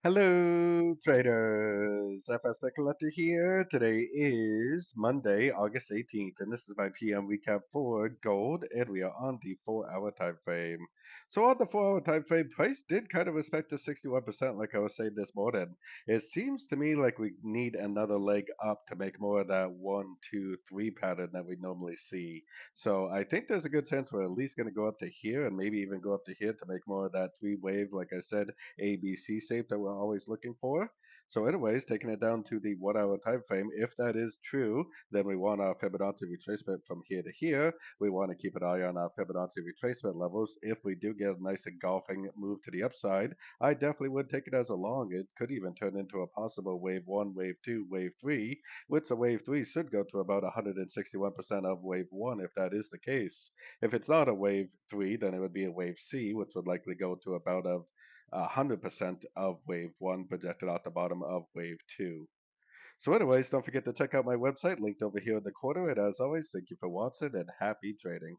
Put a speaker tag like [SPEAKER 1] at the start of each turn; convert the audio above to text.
[SPEAKER 1] Hello, traders. FX Pip Collector here. Today is Monday, August 18th, and this is my PM recap for gold, and we are on the 4-hour time frame. So on the 4-hour time frame, price did kind of respect the 61%, like I was saying this morning. It seems to me like we need another leg up to make more of that 1, 2, 3 pattern that we normally see. So I think there's a good chance we're at least going to go up to here and maybe even go up to here to make more of that three wave, like I said, ABC shape that we're always looking for. So anyways, taking it down to the 1 hour time frame, if that is true, then we want our Fibonacci retracement from here to here. We want to keep an eye on our Fibonacci retracement levels. If we do get a nice engulfing move to the upside, I definitely would take it as a long. It could even turn into a possible wave one, wave two, wave three, which a wave three should go to about 161% of wave one if that is the case. If it's not a wave three, then it would be a wave C, which would likely go to about of 100% of wave one projected out the bottom of wave two. So anyways, don't forget to check out my website linked over here in the corner. And as always, thank you for watching and happy trading.